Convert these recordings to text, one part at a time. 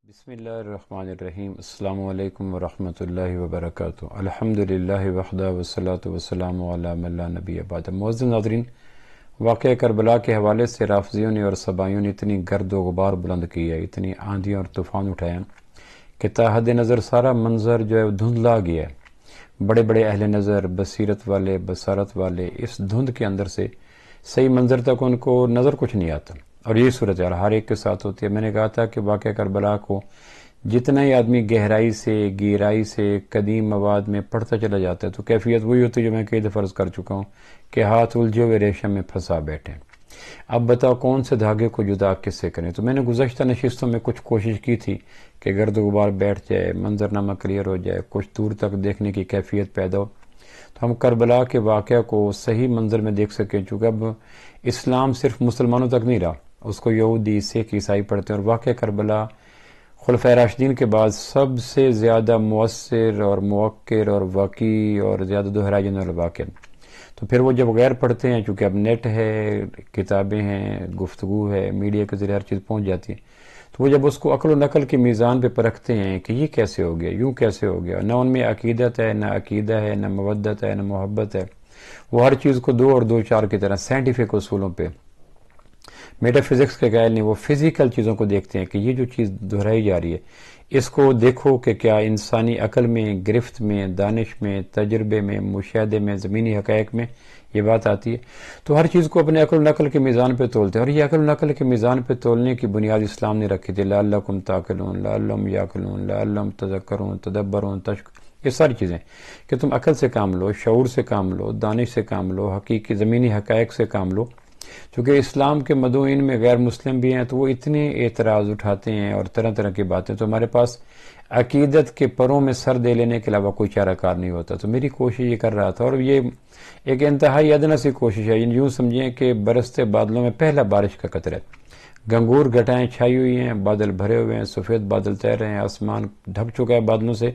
بسم اللہ الرحمن الرحیم۔ السلام علیکم ورحمۃ اللہ وبرکاتہ۔ الحمد للہ وحدہ والصلاۃ والسلام علی من لا نبی بعدہ۔ معزز ناظرین، واقعہ کربلا کے حوالے سے رافضیوں نے اور سبائیوں نے اتنی گرد و غبار بلند کی ہے، اتنی آندھیاں اور طوفان اٹھائے ہیں کہ تاحد نظر سارا منظر جو ہے دھندلا گیا ہے۔ بڑے بڑے اہل نظر، بصیرت والے، بصارت والے اس دھند کے اندر سے صحیح منظر تک ان کو نظر کچھ نہیں آتا، اور یہی صورتحال ہر ایک کے ساتھ ہوتی ہے۔ میں نے کہا تھا کہ واقعہ کربلا کو جتنا ہی آدمی گہرائی سے، گہرائی سے قدیم مواد میں پڑھتا چلا جاتا ہے تو کیفیت وہی ہوتی ہے جو میں کئی دفعہ عرض کر چکا ہوں کہ ہاتھ الجھے ہوئے ریشم میں پھنسا بیٹھے۔ اب بتاؤ کون سے دھاگے کو جدا کس سے کریں؟ تو میں نے گزشتہ نشستوں میں کچھ کوشش کی تھی کہ گرد و غبار بیٹھ جائے، منظرنامہ کلیئر ہو جائے، کچھ دور تک دیکھنے کی کیفیت پیدا ہو، تو ہم کربلا کے واقعہ کو صحیح منظر میں دیکھ سکیں۔ چونکہ اب اسلام صرف مسلمانوں تک نہیں رہا، اس کو یہودی، سکھ، عیسائی پڑھتے ہیں، اور واقعہ کربلا خلفائے راشدین کے بعد سب سے زیادہ مؤثر اور موقر اور واقعی اور زیادہ دہرائی جانے والا واقعہ۔ تو پھر وہ جب غیر پڑھتے ہیں، چونکہ اب نیٹ ہے، کتابیں ہیں، گفتگو ہے، میڈیا کے ذریعے ہر چیز پہنچ جاتی ہے، تو وہ جب اس کو عقل و نقل کے میزان پہ پرکھتے ہیں کہ یہ کیسے ہو گیا، یوں کیسے ہو گیا، نہ ان میں عقیدت ہے، نہ عقیدہ ہے، نہ مودت ہے، نہ محبت ہے، وہ ہر چیز کو دو اور دو چار کی طرح سائنٹیفک اصولوں پہ، میٹا فزکس کے قائل نہیں، وہ فزیکل چیزوں کو دیکھتے ہیں کہ یہ جو چیز دہرائی جا رہی ہے اس کو دیکھو کہ کیا انسانی عقل میں، گرفت میں، دانش میں، تجربے میں، مشاہدے میں، زمینی حقائق میں یہ بات آتی ہے۔ تو ہر چیز کو اپنے عقل و نقل کے میزان پہ تولتے ہیں، اور یہ عقل و نقل کے میزان پہ تولنے کی بنیاد اسلام نے رکھی تھی، لعلکم تعقلون، لعلہم یعقلون، لعلہم تذکرون، تدبرون، یہ ساری چیزیں کہ تم عقل سے کام لو، شعور سے کام لو، دانش سے کام لو، حقیقی زمینی حقائق سے کام لو۔ چونکہ اسلام کے مدعوین میں غیر مسلم بھی ہیں تو وہ اتنے اعتراض اٹھاتے ہیں اور طرح طرح کی باتیں، تو ہمارے پاس عقیدت کے پروں میں سر دے لینے کے علاوہ کوئی چارہ کار نہیں ہوتا۔ تو میری کوشش یہ کر رہا تھا، اور یہ ایک انتہائی ادنی سی کوشش ہے، یوں سمجھیں کہ برستے بادلوں میں پہلا بارش کا قطرہ ہے، گنگور گھٹائیں چھائی ہوئی ہیں، بادل بھرے ہوئے ہیں، سفید بادل تیر رہے ہیں، آسمان ڈھک چکا ہے بادلوں سے،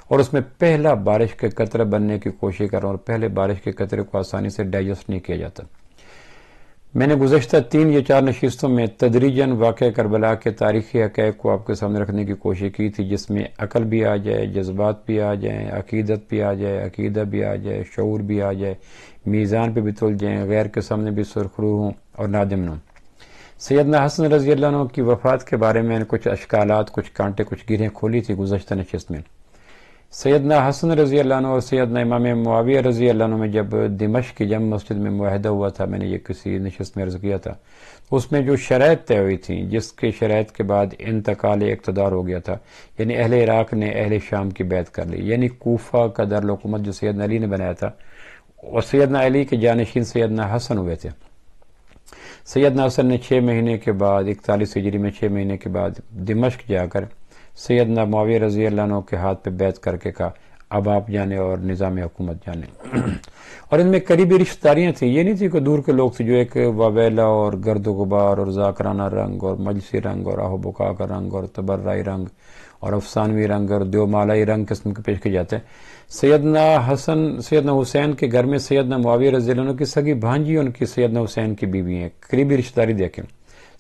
اور اس میں پہلا بارش کا قطرہ بننے کی کوشش کر رہا ہوں، اور پہلے بارش کے قطرے کو آسانی سے ڈائجسٹ نہیں کیا جاتا۔ میں نے گزشتہ 3 یا 4 نشستوں میں تدریجاً واقعہ کربلا کے تاریخی حقائق کو آپ کے سامنے رکھنے کی کوشش کی تھی، جس میں عقل بھی آ جائے، جذبات بھی آ جائیں، عقیدت بھی آ جائے، عقیدہ بھی آ جائے، شعور بھی آ جائے، میزان پہ بھی تل جائیں، غیر کے سامنے بھی سرخرو ہوں اور نادم نہ ہوں۔ سیدنا حسن رضی اللہ عنہ کی وفات کے بارے میں کچھ اشکالات، کچھ کانٹے، کچھ گیریں کھولی تھی گزشتہ نشست میں۔ سیدنا حسن رضی اللہ عنہ اور سیدنا امام معاویہ رضی اللہ عنہ میں جب دمشق کی جامع مسجد میں معاہدہ ہوا تھا، میں نے یہ کسی نشست میں عرض کیا تھا، اس میں جو شرائط طے ہوئی تھیں، جس کے شرائط کے بعد انتقال اقتدار ہو گیا تھا، یعنی اہل عراق نے اہل شام کی بیعت کر لی، یعنی کوفہ کا دارالحکومت جو سیدنا علی نے بنایا تھا، اور سیدنا علی کے جانشین سیدنا حسن ہوئے تھے۔ سیدنا حسن نے 6 مہینے کے بعد، 41 ہجری میں 6 مہینے کے بعد دمشق جا کر سیدنا معاویہ رضی اللہ عنہ کے ہاتھ پہ بیعت کر کے کہا اب آپ جانے اور نظام حکومت جانے۔ اور ان میں قریبی رشتہ داریاں تھیں، یہ نہیں تھی کہ دور کے لوگ تھے جو ایک واویلا اور گرد و غبار اور ذاکرانہ رنگ اور مجلسی رنگ اور آہ و بکا کا رنگ اور تبرعی رنگ اور افسانوی رنگ اور دیومالائی رنگ قسم کے پیش کیے جاتے ہیں۔ سیدنا حسین کے گھر میں سیدنا معاویہ رضی اللہ عنہ کی سگی بھانجی ان کی سیدنا حسین کی بیوی ہیں، قریبی رشتہ داری دیکھیں۔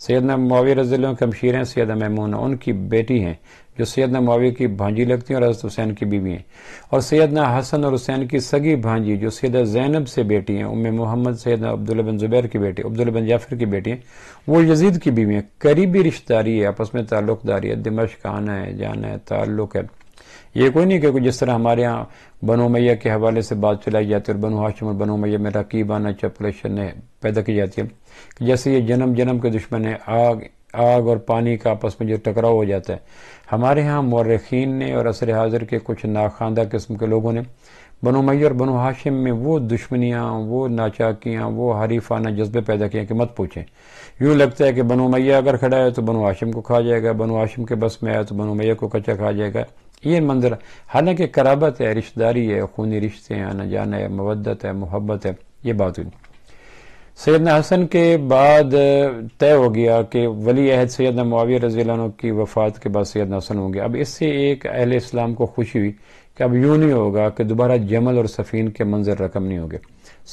سیدنا معاویہ رضی اللہ عنہ کے ہمشیر ہیں سیدہ میمونہ، ان کی بیٹی ہیں جو سیدنا معاویہ کی بھانجی لگتی ہیں اور حضرت حسین کی بیوی ہیں، اور سیدنا حسن اور حسین کی سگی بھانجی جو سیدہ زینب سے بیٹی ہیں، ام محمد، سیدنا عبداللہ بن زبیر کی بیٹی، عبداللہ بن جعفر کی بیٹی ہیں، وہ یزید کی بیوی ہیں۔ قریبی رشتہ داری ہے، آپس میں تعلق داری ہے، دمشق آنا ہے، جانا ہے، تعلق ہے۔ یہ کوئی نہیں کہ جس طرح ہمارے ہاں بنو امیہ کے حوالے سے بات چلائی جاتی ہے اور بنو ہاشم اور بنو امیہ میں رقیبانہ چپلیشن پیدا کی جاتی ہے، کہ جیسے یہ جنم جنم کے دشمن ہیں، آگ اور پانی کا آپس میں جو ٹکراؤ ہو جاتا ہے، ہمارے ہاں مورخین نے اور عصر حاضر کے کچھ ناخواندہ قسم کے لوگوں نے بنو امیہ اور بنو ہاشم میں وہ دشمنیاں، وہ ناچاکیاں، وہ حریفانہ جذبے پیدا کیے کہ مت پوچھیں۔ یوں لگتا ہے کہ بنو امیہ اگر کھڑا ہے تو بنو ہاشم کو کھا جائے گا، بنو ہاشم کے بس میں آیا تو بنو امیہ کو کچا کھا جائے گا، یہ منظر۔ حالانکہ قرابت ہے، رشتہ داری ہے، خونی رشتے ہیں، آنا جانا ہے، مودت ہے، محبت ہے، یہ بات ہوئی۔ سیدنا حسن کے بعد طے ہو گیا کہ ولی عہد سیدنا معاویہ رضی اللہ عنہ کی وفات کے بعد سیدنا حسن ہوں گے۔ اب اس سے ایک اہل اسلام کو خوشی ہوئی کہ اب یوں نہیں ہوگا کہ دوبارہ جمل اور سفین کے منظر رقم نہیں ہوگے،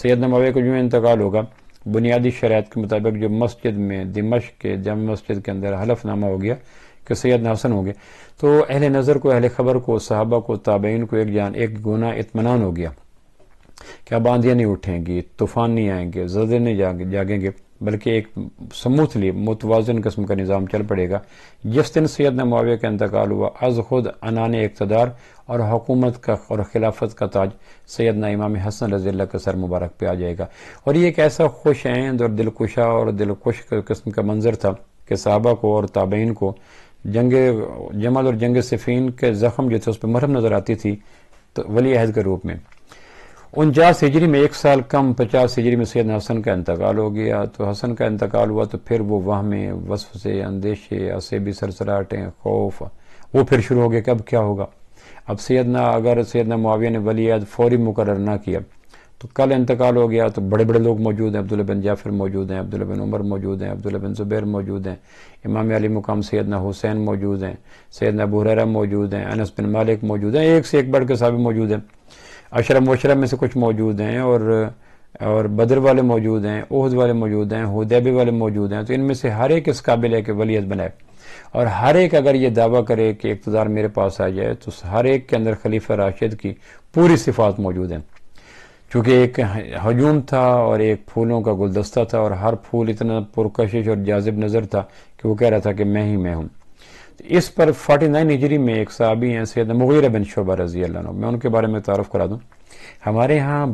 سیدنا معاویہ کو یوں انتقال ہوگا بنیادی شرائط کے مطابق جو مسجد میں، دمشق کے جامع مسجد کے اندر حلف نامہ ہو گیا کہ سیدنا حسن ہوں گے، تو اہل نظر کو، اہل خبر کو، صحابہ کو، تابعین کو ایک گنا اطمینان ہو گیا کہ اب آندیاں نہیں اٹھیں گی، طوفان نہیں آئیں گے، زلزلے نہیں جاگیں گے، بلکہ ایک سموتھلی متوازن قسم کا نظام چل پڑے گا۔ جس دن سیدنا معاویہ کا انتقال ہوا، از خود عنان اقتدار اور حکومت کا اور خلافت کا تاج سیدنا امام حسن رضی اللہ کے سر مبارک پہ آ جائے گا۔ اور یہ ایک ایسا خوش عین اور دلکشا اور دلکش قسم کا منظر تھا کہ صحابہ کو اور تابعین کو جنگ جمل اور جنگ صفین کے زخم جو تھے اس پہ مرہم نظر آتی تھی، تو ولی عہد کے روپ میں 49 ہجری میں، 1 سال کم 50 ہجری میں سیدنا حسن کا انتقال ہو گیا۔ تو حسن کا انتقال ہوا تو پھر وہ وہمیں، وسوسے، اندیشے، عصبی سرسراہٹیں، خوف، وہ پھر شروع ہو گیا کہ اب کیا ہوگا۔ اب اگر سیدنا معاویہ نے ولی عہد فوری مقرر نہ کیا تو کل انتقال ہو گیا تو بڑے بڑے لوگ موجود ہیں، عبداللہ بن جعفر موجود ہیں، عبداللہ بن عمر موجود ہیں، عبداللہ بن زبیر موجود ہیں، امام علی مقام سیدنا حسین موجود ہیں، سیدنا ابو ہریرہ موجود ہیں، انس بن مالک موجود ہیں، ایک سے ایک بڑھ کے صحابی موجود ہیں، عشرہ مبشرہ میں سے کچھ موجود ہیں، اور بدر والے موجود ہیں، احد والے موجود ہیں، حدیبیہ والے موجود ہیں۔ تو ان میں سے ہر ایک اس قابل ہے کہ ولی عہد بنائے، اور ہر ایک اگر یہ دعویٰ کرے کہ اقتدار میرے پاس آ جائے تو ہر ایک کے اندر خلیفہ راشد کی پوری صفات موجود ہیں، چونکہ ایک ہجوم تھا اور ایک پھولوں کا گلدستہ تھا، اور ہر پھول اتنا پرکشش اور جاذب نظر تھا کہ وہ کہہ رہا تھا کہ میں ہی میں ہوں۔ اس پر 49 ہجری میں ایک صحابی ہیں سیدنا مغیرہ بن شعبہ رضی اللہ عنہ، میں ان کے بارے میں تعارف کرا دوں۔ ہمارے ہاں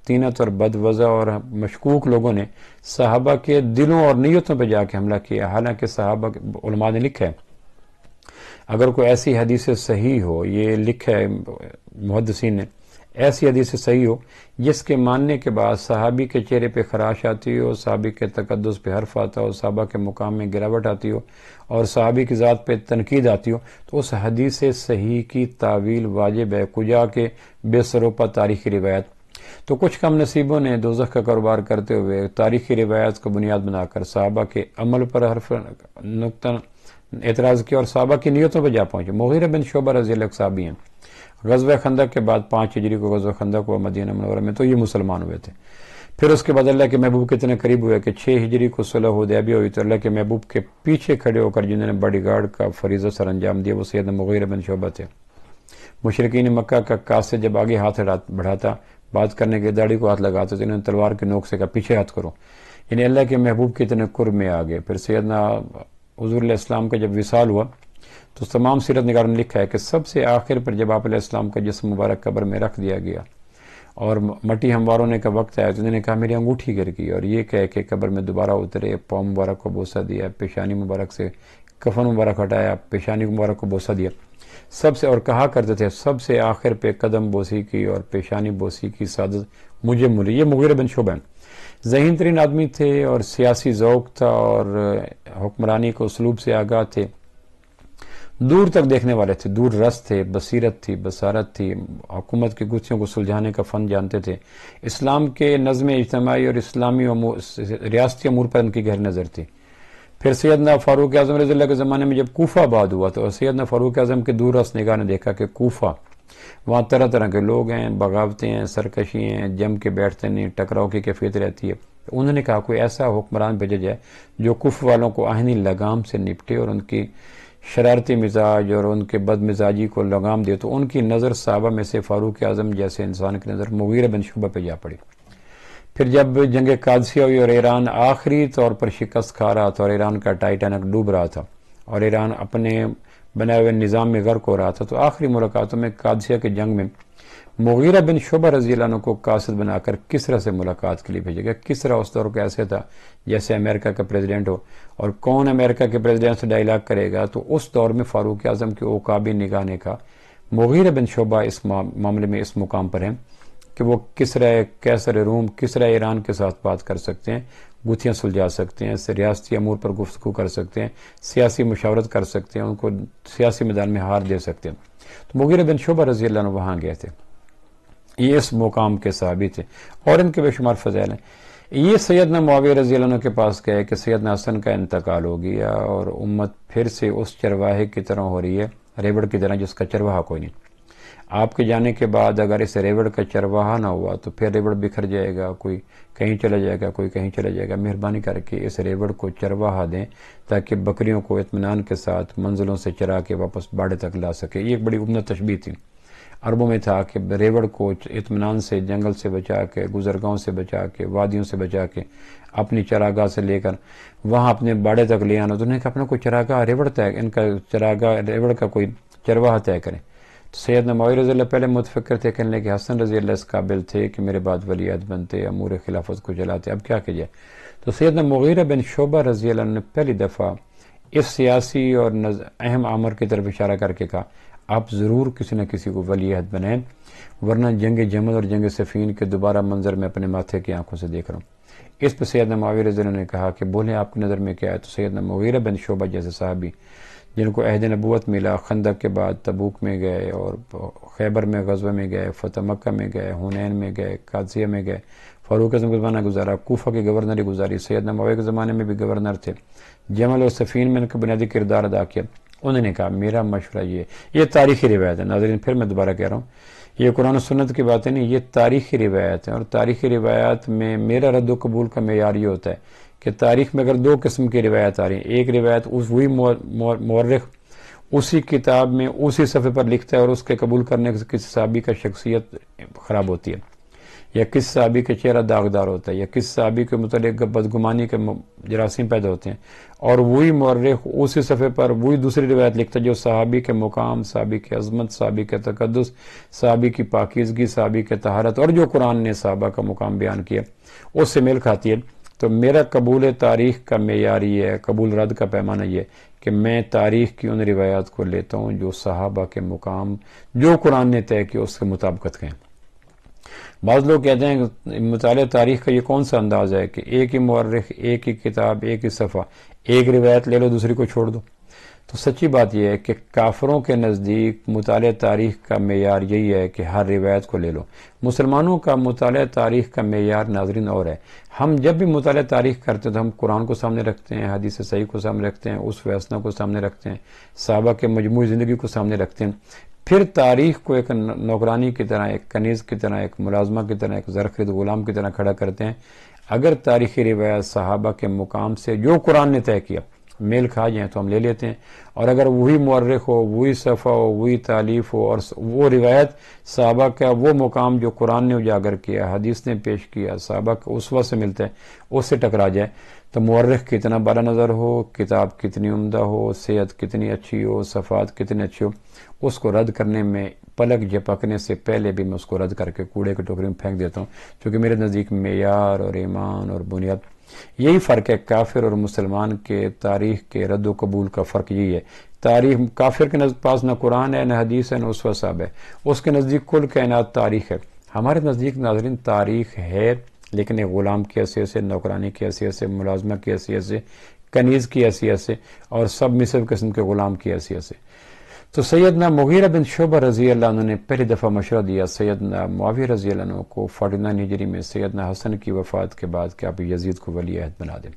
طینت اور بد وضع اور مشکوک لوگوں نے صحابہ کے دلوں اور نیتوں پہ جا کے حملہ کیا، حالانکہ صحابہ علماء نے لکھا ہے اگر کوئی ایسی حدیث صحیح ہو، یہ لکھا ہے محدثین نے، ایسی حدیث صحیح ہو جس کے ماننے کے بعد صحابی کے چہرے پہ خراش آتی ہو، صحابی کے تقدس پہ حرف آتا ہو، صحابہ کے مقام میں گراوٹ آتی ہو، اور صحابی کی ذات پہ تنقید آتی ہو، تو اس حدیث صحیح کی تعویل واجب ہے، کجا کے بے سروپا تاریخی روایت۔ تو کچھ کم نصیبوں نے دوزخ کا کاروبار کرتے ہوئے تاریخی روایت کو بنیاد بنا کر صحابہ کے عمل پر حرف نقطہ اعتراض کیا اور صحابہ کی نیتوں پہ جا پہنچے۔ مغیرہ بن شعبہ رضی اللہ عنہ صحابی ہیں، غزوہ خندق کے بعد 5 ہجری کو غزوہ خندق ہوا مدینہ منورہ میں، تو یہ مسلمان ہوئے تھے۔ پھر اس کے بعد اللہ کے محبوب کے اتنے قریب ہوئے کہ 6 ہجری کو صلح حدیبیہ ہوئی، تو اللہ کے محبوب کے پیچھے کھڑے ہو کر جنہوں نے باڈی گارڈ کا فریضہ سر انجام دیا وہ سیدنا مغیرہ بن شعبہ تھے۔ مشرکین مکہ کا قاصد جب آگے ہاتھ بڑھاتا، بات کرنے کے داڑھی کو ہاتھ لگاتے تو انہوں نے تلوار کے نوک سے کہا پیچھے ہاتھ کرو، یعنی اللہ کے محبوب کے اتنے قرب میں آگے۔ پھر سیدنا حضور علیہ السلام کا جب وصال ہوا تو تمام سیرت نگاروں نے لکھا ہے کہ سب سے آخر پر جب آپ علیہ السلام کا جسم مبارک قبر میں رکھ دیا گیا اور مٹی ہموار ہونے کا وقت آیا تو انہوں نے کہا میری انگوٹھی گر گئی، اور یہ کہہ کہ قبر میں دوبارہ اترے، پاؤں مبارک کو بوسہ دیا، پیشانی مبارک سے کفن مبارک ہٹایا، پیشانی مبارک کو بوسہ دیا، سب سے، اور کہا کرتے تھے سب سے آخر پہ قدم بوسی کی اور پیشانی بوسی کی سعادت مجھے ملی۔ یہ مغیرہ بن شعبہ ذہین ترین آدمی تھے اور سیاسی ذوق تھا اور حکمرانی کو اسلوب سے آگاہ تھے، دور تک دیکھنے والے تھے، دور رس تھے، بصیرت تھی، بصارت تھی، حکومت کی گتھیوں کو سلجھانے کا فن جانتے تھے، اسلام کے نظم اجتماعی اور اسلامی ریاستی امور پر ان کی گہری نظر تھی۔ پھر سیدنا فاروق اعظم رضی اللہ کے زمانے میں جب کوفہ آباد ہوا تو سیدنا فاروق اعظم کے دور رس نگاہ نے دیکھا کہ کوفہ، وہاں طرح طرح کے لوگ ہیں، بغاوتیں ہیں، سرکشی ہیں، جم کے بیٹھتے نہیں، ٹکراؤ کی کیفیت رہتی ہے۔ انہوں نے کہا کوئی ایسا حکمران بھیجا جائے جو کوفہ والوں کو آہنی لگام سے نپٹے اور ان کی شرارتی مزاج اور ان کے بد مزاجی کو لگام دے۔ تو ان کی نظر صحابہ میں سے فاروق اعظم جیسے انسان کی نظر مغیرہ بن شعبہ پہ جا پڑی۔ پھر جب جنگ قادسیہ ہوئی اور ایران آخری طور پر شکست کھا رہا تھا اور ایران کا ٹائٹینک ڈوب رہا تھا اور ایران اپنے بنائے ہوئے نظام میں غرق ہو رہا تھا، تو آخری ملاقاتوں میں قادسیہ کے جنگ میں مغیرہ بن شعبہ رضی اللہ عنہ کو قاصد بنا کر کسرا سے ملاقات کے لیے بھیجا گیا۔ کسرا اس دور کا ایسے تھا جیسے امریکہ کا پریزیڈنٹ ہو، اور کون امریکہ کے پریزیڈنٹ سے ڈائلاگ کرے گا، تو اس دور میں فاروق اعظم کے عقابی نگاہ نے کہا مغیرہ بن شعبہ اس معاملے میں اس مقام پر ہیں کہ وہ کسرا قیصر روم، کسرا ایران کے ساتھ بات کر سکتے ہیں، گتھیاں سلجھا سکتے ہیں، ریاستی امور پر گفتگو کر سکتے ہیں، سیاسی مشاورت کر سکتے ہیں، ان کو سیاسی میدان میں ہار دے سکتے ہیں۔ تو مغیرہ بن شعبہ رضی اللہ عنہ وہاں گئے تھے، یہ اس مقام کے صحابی تھے اور ان کے بے شمار فضائل ہیں۔ یہ سیدنا معاویہ رضی اللہ عنہ کے پاس گئے کہ سیدنا حسن کا انتقال ہو گیا اور امت پھر سے اس چرواہے کی طرح ہو رہی ہے، ریبڑ کی طرح جس کا چرواہا کوئی نہیں۔ آپ کے جانے کے بعد اگر اس ریوڑ کا چرواہا نہ ہوا تو پھر ریوڑ بکھر جائے گا، کوئی کہیں چلا جائے گا، کوئی کہیں چلا جائے گا۔ مہربانی کر کے اس ریوڑ کو چرواہا دیں تاکہ بکریوں کو اطمینان کے ساتھ منزلوں سے چرا کے واپس باڑے تک لا سکے۔ یہ ایک بڑی عمدہ تشبیہ تھی۔ عربوں میں تھا کہ ریوڑ کو اطمینان سے جنگل سے بچا کے، گزرگاہوں سے بچا کے، وادیوں سے بچا کے اپنی چراگاہ سے لے کر وہاں اپنے باڑے تک لے آنا، تو انہوں نے کہا اپنا کوئی چراگاہ ریوڑ طے، ان کا چراگاہ ریوڑ کا کوئی چرواہا طے کریں۔ تو سیدنا معاویہ رضی اللہ پہلے متفکر تھے، کہنے لگے حسن رضی اللہ اس قابل تھے کہ میرے بعد ولی عہد بنتے، امور خلافت کو چلاتے، اب کیا کیجیے۔ تو سیدنا مغیرہ بن شعبہ رضی اللہ عنہ نے پہلی دفعہ اس سیاسی اور اہم امر کی طرف اشارہ کر کے کہا آپ ضرور کسی نہ کسی کو ولی عہد بنائیں، ورنہ جنگ جمل اور جنگ صفین کے دوبارہ منظر میں اپنے ماتھے کی آنکھوں سے دیکھ رہا ہوں۔ اس پہ سیدنا معاویہ رضی اللہ نے کہا کہ بولیں آپ کی نظر میں کیا ہے؟ تو سیدنا مغیرہ بن شعبہ جیسے صحابی جن کو عہد نبوت ملا، خندق کے بعد تبوک میں گئے اور خیبر میں غزوہ میں گئے، فتح مکہ میں گئے، حنین میں گئے، قادسیہ میں گئے، فاروق اعظم کا زمانہ گزارا، کوفہ کی گورنری گزاری، سیدنا معاویہ کے زمانے میں بھی گورنر تھے، جمل اور صفین میں ان کا بنیادی کردار ادا کیا۔ انہوں نے کہا میرا مشورہ یہ تاریخی روایت ہے، ناظرین پھر میں دوبارہ کہہ رہا ہوں، یہ قرآن و سنت کی باتیں نہیں، یہ تاریخی روایت ہے، اور تاریخی روایات میں میرا رد و قبول کا معیار یہ ہوتا ہے کہ تاریخ میں اگر دو قسم کی روایت آ رہی ہیں، ایک روایت وہی مورخ اسی کتاب میں اسی صفحے پر لکھتا ہے اور اس کے قبول کرنے سے کسی صحابی کا شخصیت خراب ہوتی ہے، یا کس صحابی کا چہرہ داغدار ہوتا ہے، یا کس صحابی کے متعلق بدگمانی کے جراثیم پیدا ہوتے ہیں، اور وہی مورخ اسی صفحے پر وہی دوسری روایت لکھتا ہے جو صحابی کے مقام، صحابی کی عظمت، صحابی کے تقدس، صحابی کی پاکیزگی، صحابی کے طہارت اور جو قرآن نے صحابہ کا مقام بیان کیا اس سے میل کھاتی ہے۔ تو میرا قبول تاریخ کا معیار یہ ہے، قبول رد کا پیمانہ یہ کہ میں تاریخ کی ان روایات کو لیتا ہوں جو صحابہ کے مقام جو قرآن نے طے کیا اس کے مطابقت ہیں۔ بعض لوگ کہتے ہیں کہ مطالعہ تاریخ کا یہ کون سا انداز ہے کہ ایک ہی مورخ، ایک ہی کتاب، ایک ہی صفحہ، ایک روایت لے لو دوسری کو چھوڑ دو۔ تو سچی بات یہ ہے کہ کافروں کے نزدیک مطالعہ تاریخ کا معیار یہی ہے کہ ہر روایت کو لے لو۔ مسلمانوں کا مطالعہ تاریخ کا معیار ناظرین اور ہے۔ ہم جب بھی مطالعہ تاریخ کرتے ہیں تو ہم قرآن کو سامنے رکھتے ہیں، حدیث صحیح کو سامنے رکھتے ہیں، اس فیصلہ کو سامنے رکھتے ہیں، صحابہ کے مجموعی زندگی کو سامنے رکھتے ہیں، پھر تاریخ کو ایک نوکرانی کی طرح، ایک کنیز کی طرح، ایک ملازمہ کی طرح، ایک زرخرید غلام کی طرح کھڑا کرتے ہیں۔ اگر تاریخی روایت صحابہ کے مقام سے جو قرآن نے طے کیا میل کھا جائیں تو ہم لے لیتے ہیں، اور اگر وہی مورخ ہو، وہی صفحہ ہو، وہی تالیف ہو اور وہ روایت صحابہ کا وہ مقام جو قرآن نے اجاگر کیا، حدیث نے پیش کیا، صحابہ کا اسوہ سے ملتا ہے، اس سے ٹکرا جائے تو مورخ کتنا بالا نظر ہو، کتاب کتنی عمدہ ہو، صحت کتنی اچھی ہو، صفحات کتنے اچھے ہو، اس کو رد کرنے میں پلک جھپکنے سے پہلے بھی میں اس کو رد کر کے کوڑے کے ٹوکری میں پھینک دیتا ہوں، کیونکہ میرے نزدیک معیار اور ایمان اور بنیاد یہی فرق ہے۔ کافر اور مسلمان کے تاریخ کے رد و قبول کا فرق یہی ہے۔ تاریخ کافر کے پاس نہ قرآن ہے، نہ حدیث ہے، نہ اسوہ صاحب ہے، اس کے نزدیک کل کائنات تاریخ ہے۔ ہمارے نزدیک ناظرین تاریخ ہے لیکن ایک غلام کی حیثیت سے، نوکرانی کی حیثیت سے، ملازمہ کی حیثیت سے، کنیز کی حیثیت سے اور سب مصر قسم کے غلام کی حیثیت سے۔ تو سیدنا مغیرہ بن شعبہ رضی اللہ عنہ نے پہلی دفعہ مشورہ دیا سیدنا معاویہ رضی اللہ عنہ کو 49 ہجری میں سیدنا حسن کی وفات کے بعد کہ آپ یزید کو ولی عہد بنا دیں۔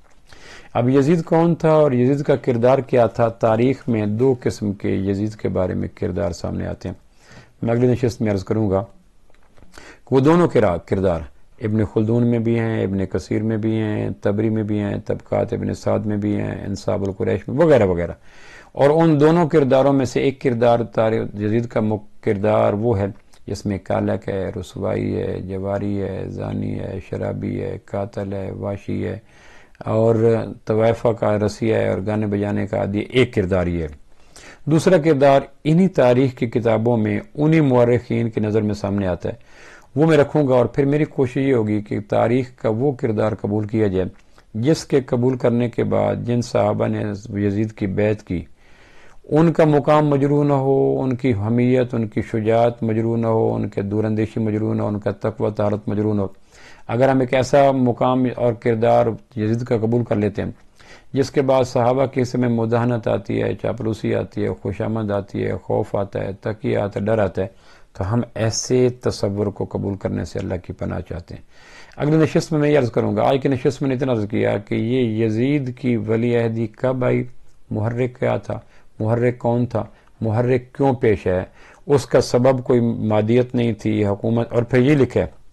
اب یزید کون تھا اور یزید کا کردار کیا تھا؟ تاریخ میں دو قسم کے یزید کے بارے میں کردار سامنے آتے ہیں۔ میں اگلی نشست میں عرض کروں گا کہ وہ دونوں کردار ابن خلدون میں بھی ہیں، ابن کثیر میں بھی ہیں، تبری میں بھی ہیں، طبقات ابن سعد میں بھی ہیں، انصاب القریش میں وغیرہ وغیرہ، اور ان دونوں کرداروں میں سے ایک کردار یزید کا کردار وہ ہے جس میں کالک ہے، رسوائی ہے، جواری ہے، زانی ہے، شرابی ہے، قاتل ہے، واشی ہے اور طوائفہ کا رسیہ ہے اور گانے بجانے کا عادی، ایک کردار یہ ہے۔ دوسرا کردار انہی تاریخ کی کتابوں میں انہی مورخین کی نظر میں سامنے آتا ہے، وہ میں رکھوں گا، اور پھر میری کوشش یہ ہوگی کہ تاریخ کا وہ کردار قبول کیا جائے جس کے قبول کرنے کے بعد جن صحابہ نے یزید کی بیعت کی ان کا مقام مجروح نہ ہو، ان کی حمیت، ان کی شجاعت مجروح نہ ہو، ان کے دوراندیشی مجروح نہ ہو، ان کا تقوی طہارت مجروح نہ ہو۔ اگر ہم ایک ایسا مقام اور کردار یزید کا قبول کر لیتے ہیں جس کے بعد صحابہ کے حصے میں مداہنت آتی ہے، چاپلوسی آتی ہے، خوشامد آتی ہے، خوف آتا ہے، تقیہ آتا ہے، ڈر آتا ہے، تو ہم ایسے تصور کو قبول کرنے سے اللہ کی پناہ چاہتے ہیں۔ اگلی نشست میں یہ عرض کروں گا، آج کی نشست میں نے اتنا عرض کیا کہ یہ یزید کی ولی عہدی کب آئی، محرک کیا تھا، محرک کون تھا، محرک کیوں پیش ہے، اس کا سبب کوئی مادیت نہیں تھی، حکومت. اور پھر یہ لکھا ہے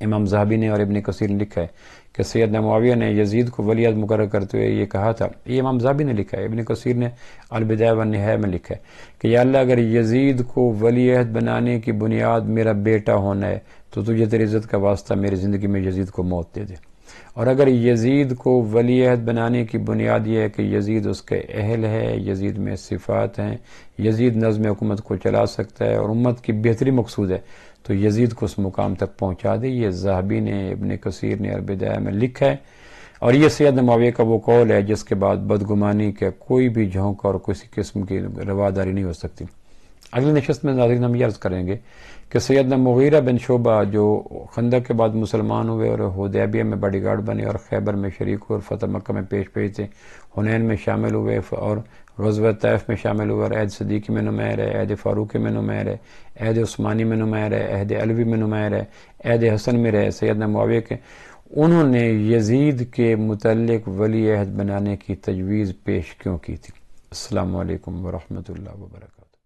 امام ذہبی نے اور ابن کثیر نے لکھا ہے کہ سیدنا معاویہ نے یزید کو ولی عہد مقرر کرتے ہوئے یہ کہا تھا. یہ امام ذہبی نے لکھا ہے، ابن کثیر نے البدایہ والنہایہ میں لکھا ہے کہ یا اللہ اگر یزید کو ولی عہد بنانے کی بنیاد میرا بیٹا ہونا ہے تو تجھے تیری عزت کا واسطہ میری زندگی میں یزید کو موت دے دے، اور اگر یزید کو ولی عہد بنانے کی بنیاد یہ ہے کہ یزید اس کے اہل ہے، یزید میں صفات ہیں، یزید نظم حکومت کو چلا سکتا ہے اور امت کی بہتری مقصود ہے، تو یزید کو اس مقام تک پہنچا دے. یہ ذہبی نے، ابن کثیر نے البدایہ میں لکھا ہے. اور یہ سیدنا معاویہ کا وہ قول ہے جس کے بعد بدگمانی کا کوئی بھی جھونک اور کسی قسم کی رواداری نہیں ہو سکتی. اگلی نشست میں ناظرین ہم یہ عرض کریں گے کہ سیدنا مغیرہ بن شعبہ جو خندق کے بعد مسلمان ہوئے اور حدیبیہ میں باڈی گارڈ بنے اور خیبر میں شریک ہوئے اور فتح مکہ میں پیش تھے، حنین میں شامل ہوئے اور غزوہ طائف میں شامل ہوئے اور عہد صدیقی میں نمایاں ہے، عہد فاروقی میں نمایاں ہے، عہد عثمانی میں نمایاں ہے، عہد علوی میں نمایاں ہے، عہد حسن میں رہے سیدنا معاویہ کے. انہوں نے یزید کے متعلق ولی عہد بنانے کی تجویز پیش کیوں کی تھی؟ السلام علیکم ورحمۃ اللہ وبرکاتہ.